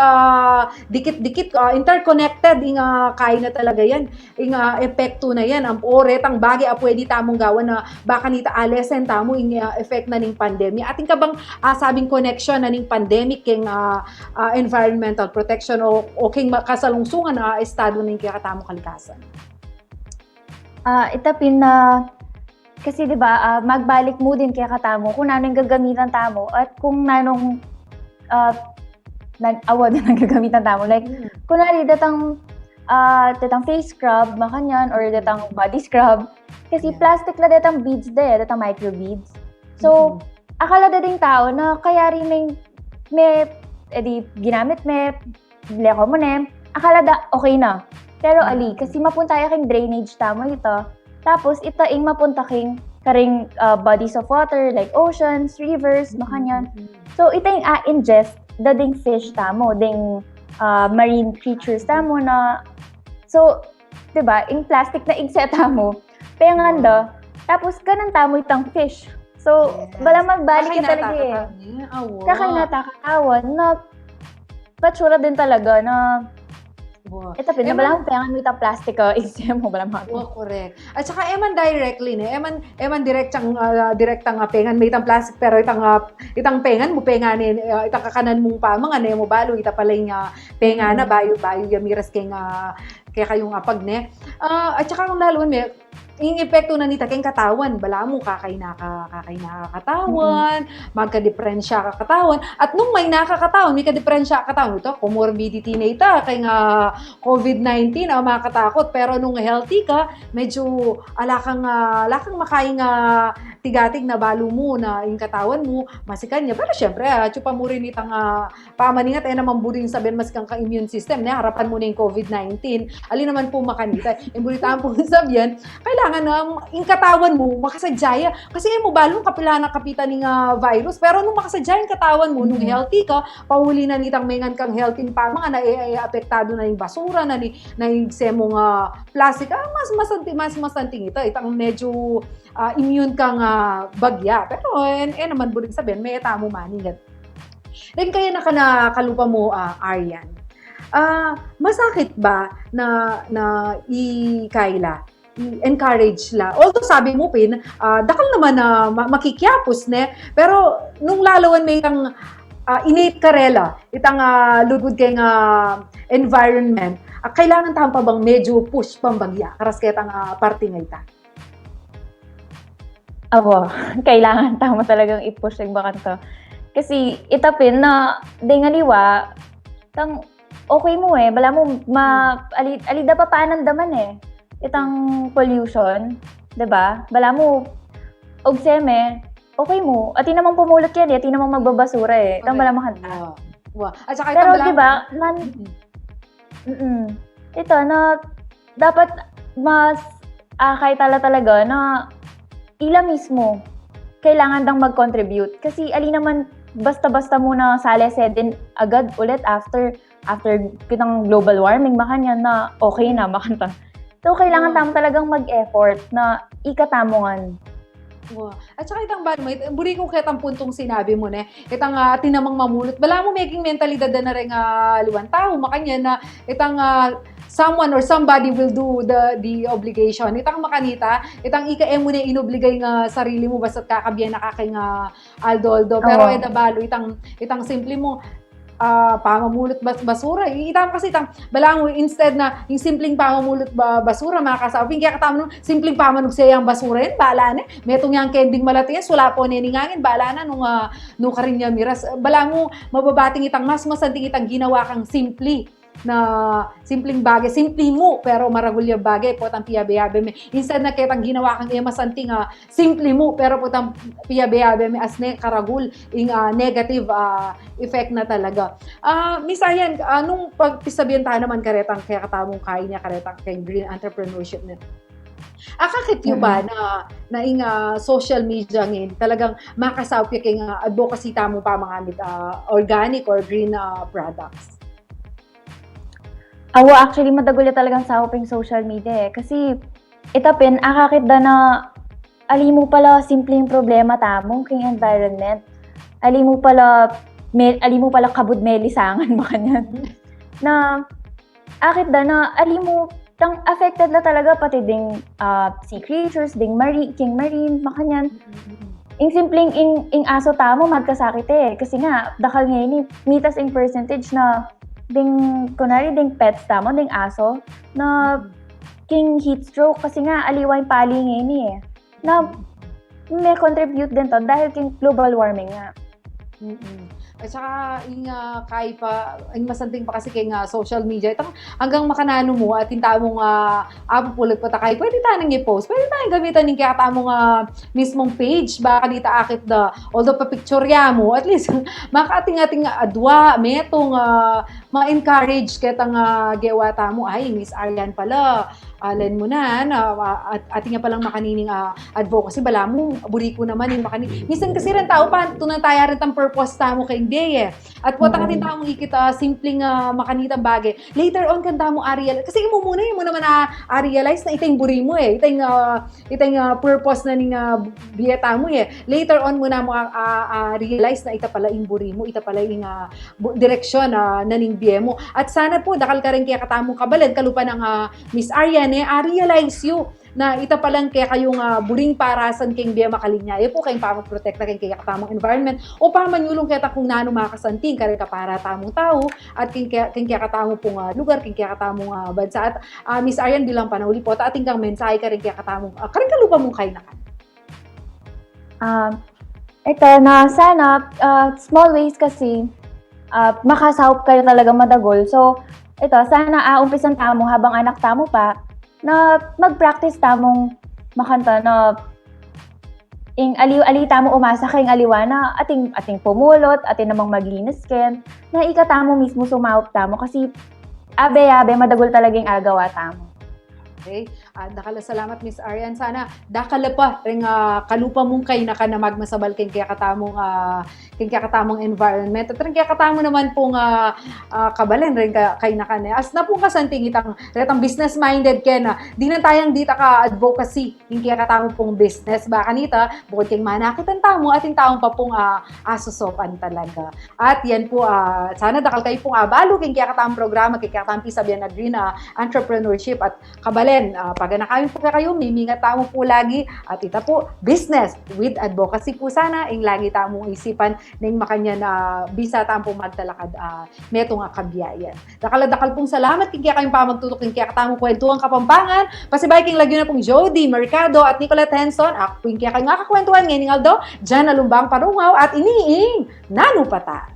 dikit-dikit interconnected ing kai na talaga yan ing epekto na yan ang oretang bagay pwede tamong gawan na baka nita alesen tamo ing effect na ning pandemya ating kabang sabing connection na ning pandemic king environmental protection o king kasalungsungan estado ning kaya katamo kalikasan. Itapin na, kasi di ba, magbalik mo din kaya katamo kung nanong gagamitan tamo at kung nanong awad na gagamitan tamo. Like, kunwari, datang face scrub, makanyan, or datang body scrub. Kasi plastic na datang beads datang micro beads. So, akala da ding tao na kaya rin edi ginamit leko mo akala da okay na. Pero ali, kasi mapunta king drainage tamo ito. Tapos, ito ing mapunta king karing bodies of water, like oceans, rivers, makanyan. So, ito yung ingest, ding fish tamo, ding marine creatures tamo na, so, diba, yung plastic na igseta mo, penganda, tapos ganun tamo itang fish. So, bala magbalik ka talaga Kakay natakatawan na patsura din talaga na ito bala mo pengan mo itang plastic exam mo bala mga. Correct. At saka eman directly eman direktang pengan may itang plastic pero itang pengan mo pengan itang kakanan mong pa mga mo balo ita pala yung penga na bayo yamiras kaya kayong apag at saka kung lalo yung epekto na nita kayong katawan, bala mo kakay nakakatawan, magka-diferensya ka katawan, at nung may nakakatawan, may ka-diferensya ka katawan, ito, comorbidity na ita, kay nga COVID-19, makakatakot, pero nung healthy ka, medyo alakang makaing tigatig na balo mo na yung katawan mo, masikan niya. Pero syempre, chupa mo rin itang pamaningat, naman burin sabihin masikang ka-immune system, harapan mo na yung COVID-19, alin naman po makanita. Yung buritaan po sabihin, kailangan yung katawan mo makasadyaya. Kasi mo balong kapila na kapitan ng virus, pero nung makasadyaya yung katawan mo, nung healthy ka, pauli na nitang mengan kang healthy pa, mga apektado na yung basura, na yung semong plastic, mas masanting ito. Itang medyo immune kang bagya. Pero naman buring sabihin, may etamo maningat. Then kaya nakalupa mo, Aryan. Masakit ba na i-Kayla? I-encourage la. Although sabi mo dakal naman na makikyapos pero nung lalawan may itang innate karela, itang lugod kay environment, kailangan tama pa bang medyo push pambagya karas kaya itang parte nga ita? Kailangan tama talagang i-push yung bakan to. Kasi itapin na dingaliwa, tang okay mo bala mo alida pa panandaman itang pollution, 'di ba? Bala mo ogseme, okay mo. At naman pumulot yan at naman magbabasura itang bala makanta. At saka pero 'di ba, ito na dapat mas akay talaga na ila mismo kailangan dang mag-contribute kasi ali naman basta-basta muna salesed din agad ulit after kitang global warming makanya na okay na makanta. So, kailangan tamo talagang mag-effort na ikatamongan. At saka itang buri ko kitang puntong sinabi mo itang tinamang mamulot. Bala mo making mentalidad na rin liwan tao, makanya na itang someone or somebody will do the obligation. Itang makanita, itang ika-emo na inobligay nga sarili mo basta't kakabyan na kakay nga aldo-aldo. Pero balo, itang simple mo, pamamulot basura. Itam kasi balang instead na yung simpleng pamamulot basura makakasawin kaya katama nung simpleng pamanog siya yung basura yan bala na metong yung kending malati yan sula po niningangin bala na nung karinya miras bala mo mababating itang mas masanting itang ginawa kang simple na simpleng bagay, simple mo, pero maragulya bagay po tang piyabe-yabe me. Instead na kitang ginawa kang masanting simple mo, pero po tang piyabe-yabe me as karagul, yung negative effect na talaga. Miss Aryan, nung pagpisabihan tayo naman karetang kaya katamong kain niya karetang kay green entrepreneurship na akakit ba na ing social media ngayon talagang makasawpi kay advocacy tamo pa mga organic or green products? Actually, madagulya talagang sawaping social media kasi itapin, akakit da na ali mo pala simpleng problema tamong king environment. Ali mo pala kabud may lisangan ba kanyan. Na akit da na ali mo tang affected na talaga pati ding sea creatures, ding king marine, makanyan. Ing simpleng ing aso tamo magkasakit kasi nga dakal ngayon mitas ing percentage na ding pets tamo ding aso na king heat stroke kasi nga aliwa yung pali ngayon eh. Na may contribute din to dahil king global warming nga. At saka, kay pa, ang masanting pa kasi kay social media, itang hanggang makanano mo at tinta mong apupulit pa takay, pwede tanong i-post, pwede tayong gamitan ng kaya tamong mismong page, baka dita akit na, although pa-picture ya mo, at least, makaating-ating adwa, metong ma-encourage ketang gewa tamo, ay, Miss Arian pala, alan mo na ating nga palang makanining advocacy, bala mo, buriko naman yung makanin. Minsan kasi rin tao pa, tunang tayo rin ang purpose tamo kay hindi eh. At po takatin tamo ikita, simpleng makanitang bagay. Later on, kanta mo realize, kasi mo naman realize na itang buri mo eh. Itang purpose na ning biyeta mo eh. Later on mo na mo realize na ita pala yung buri mo, ita pala yung direksyon na ning biye mo. At sana po, dakal ka rin kaya katamong kabalad, kalupa ng Miss Arian realize you na ita palang kaya kayong buring parasan kayong biya makalinya. Po kayong pamagprotekta kayong kaya katamong environment o pamanyulong kaya kung nano makasanting kaya ka para tamong tao at kayong kaya katamong pong lugar, kayong kaya katamong bansa. At Miss Arian, di lang panahuli po, ating kang mensahe ka rin kaya katamong, karing kalupa mong kayo na ka. Ito na sana, small ways kasi, makasahop kayo talaga madagol. So, ito, sana umpisan tamo habang anak tamo pa, na mag-practice tamong makanta na aliw-ali tamo umasa kayong aliwa na ating pumulot, ating namang maglinis ken, na ikatamo mismo sumahop tamo kasi abe-abe madagol talagang agawa tamo. Okay? Dakala salamat, Miss Arian. Sana dakala pa ring kalupa mong kay na magmasabal kay kaya katamong environment. At rin kaya katamo naman pong kabalen rin kay na kanya. As na pong kasanting retang business-minded kaya na di na tayang dita ka advocacy yung kaya katamo pong business. Baka nita, bukod kayong manakitan tamo at yung taong pa pong asusopan talaga. At yan po, sana dakal kayo pong abalo kaya katamong programa, kaya katamong pisabihan na green entrepreneurship at kabalen. Pag nakawin po kayo, mimingat tamo po lagi at ita po, business with advocacy po sana, yung lagi tamong isipan ng makanya na bisa tamong magtalakad metong kabiyayan. Dakal pong salamat kaya kayong pamagtutok kaya katamong kwentuhan Kapampangan. Pasibay king lagyo na pong Jody Mercado at Nicolette Henson. Ako kaya kayong kakakwentuhan ngayon ng Aldo, dyan nalumbang parungaw at iniing nanupata.